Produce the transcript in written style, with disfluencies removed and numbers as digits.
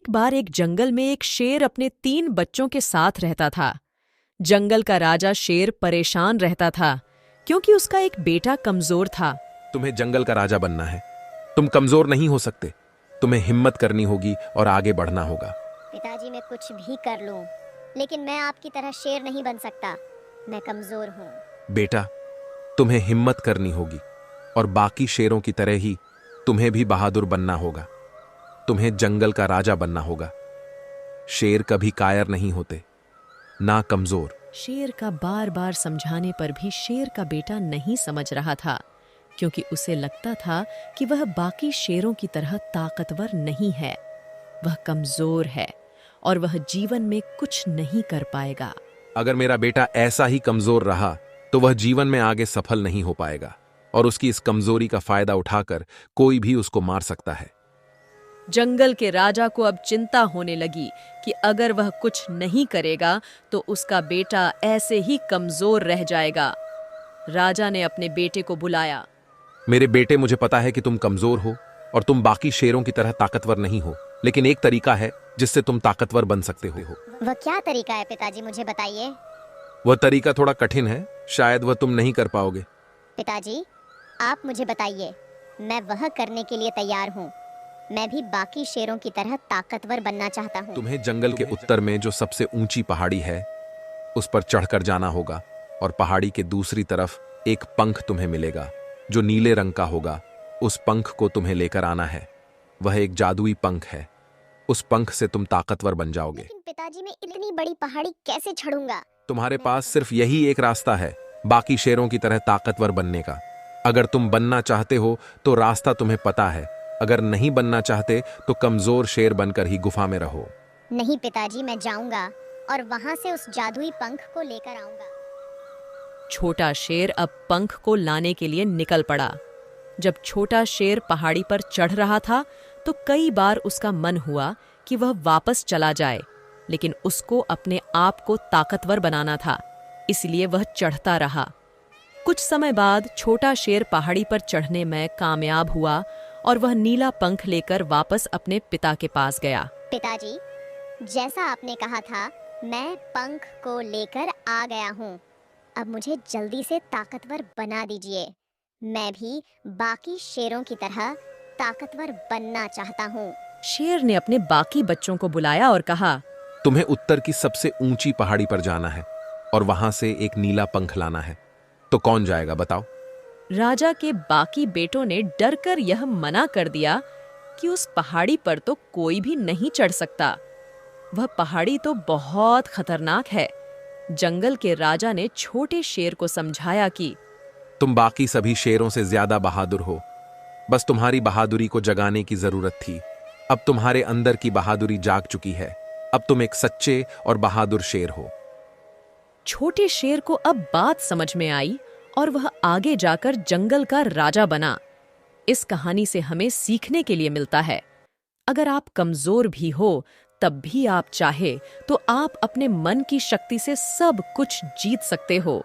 एक बार एक जंगल में एक शेर अपने 3 बच्चों के साथ रहता था। जंगल का राजा शेर परेशान रहता था क्योंकि उसका एक बेटा कमजोर था। तुम्हें जंगल का राजा बनना है। तुम कमजोर नहीं हो सकते। तुम्हें हिम्मत करनी होगी और आगे बढ़ना होगा। पिताजी, मैं कुछ भी कर लूं, लेकिन मैं आपकी तरह शेर नहीं बन सकता। मैं कमजोर हूँ। बेटा, तुम्हें हिम्मत करनी होगी और बाकी शेरों की तरह ही तुम्हें भी बहादुर बनना होगा। तुम्हें जंगल का राजा बनना होगा। शेर कभी कायर नहीं होते, ना कमजोर। शेर का बार बार समझाने पर भी शेर का बेटा नहीं समझ रहा था, क्योंकि उसे लगता था कि वह बाकी शेरों की तरह ताकतवर नहीं है। वह कमजोर है और वह जीवन में कुछ नहीं कर पाएगा। अगर मेरा बेटा ऐसा ही कमजोर रहा तो वह जीवन में आगे सफल नहीं हो पाएगा और उसकी इस कमजोरी का फायदा उठाकर कोई भी उसको मार सकता है। जंगल के राजा को अब चिंता होने लगी कि अगर वह कुछ नहीं करेगा तो उसका बेटा ऐसे ही कमजोर रह जाएगा। राजा ने अपने बेटे को बुलाया। मेरे बेटे, मुझे पता है कि तुम कमजोर हो और तुम बाकी शेरों की तरह ताकतवर नहीं हो, लेकिन एक तरीका है जिससे तुम ताकतवर बन सकते हो। वह क्या तरीका है पिताजी, मुझे बताइए। वह तरीका थोड़ा कठिन है, शायद वह तुम नहीं कर पाओगे। पिताजी, आप मुझे बताइए, मैं वह करने के लिए तैयार हूँ। मैं भी बाकी शेरों की तरह ताकतवर बनना चाहता हूँ। तुम्हें जंगल के उत्तर में जो सबसे ऊंची पहाड़ी है उस पर चढ़कर जाना होगा और पहाड़ी के दूसरी तरफ एक पंख तुम्हें मिलेगा जो नीले रंग का होगा। उस पंख को तुम्हें लेकर आना है। वह एक जादुई पंख है। उस पंख से तुम ताकतवर बन जाओगे। लेकिन पिताजी, मैं इतनी बड़ी पहाड़ी कैसे चढ़ूंगा? तुम्हारे पास सिर्फ यही एक रास्ता है बाकी शेरों की तरह ताकतवर बनने का। अगर तुम बनना चाहते हो तो रास्ता तुम्हें पता है, अगर नहीं बनना चाहते तो कमजोर शेर बनकर ही गुफा में रहो। नहीं पिताजी, मैं जाऊंगा और वहां से उस जादुई पंख को लेकर आऊंगा। छोटा शेर अब पंख को लाने के लिए निकल पड़ा। जब छोटा शेर पहाड़ी पर चढ़ रहा था तो कई बार उसका मन हुआ कि वह वापस चला जाए, लेकिन उसको अपने आप को ताकतवर बनाना था, इसलिए वह चढ़ता रहा। कुछ समय बाद छोटा शेर पहाड़ी पर चढ़ने में कामयाब हुआ और वह नीला पंख लेकर वापस अपने पिता के पास गया। पिताजी, जैसा आपने कहा था, मैं पंख को लेकर आ गया हूँ। अब मुझे जल्दी से ताकतवर बना दीजिए। मैं भी बाकी शेरों की तरह ताकतवर बनना चाहता हूँ। शेर ने अपने बाकी बच्चों को बुलाया और कहा, तुम्हें उत्तर की सबसे ऊंची पहाड़ी पर जाना है और वहां से एक नीला पंख लाना है। तो कौन जाएगा, बताओ? राजा के बाकी बेटों ने डरकर यह मना कर दिया कि उस पहाड़ी पर तो कोई भी नहीं चढ़ सकता। वह पहाड़ी तो बहुत खतरनाक है। जंगल के राजा ने छोटे शेर को समझाया कि तुम बाकी सभी शेरों से ज्यादा बहादुर हो। बस तुम्हारी बहादुरी को जगाने की जरूरत थी। अब तुम्हारे अंदर की बहादुरी जाग चुकी है। अब तुम एक सच्चे और बहादुर शेर हो। छोटे शेर को अब बात समझ में आई और वह आगे जाकर जंगल का राजा बना। इस कहानी से हमें सीखने के लिए मिलता है, अगर आप कमजोर भी हो तब भी आप चाहे तो आप अपने मन की शक्ति से सब कुछ जीत सकते हो।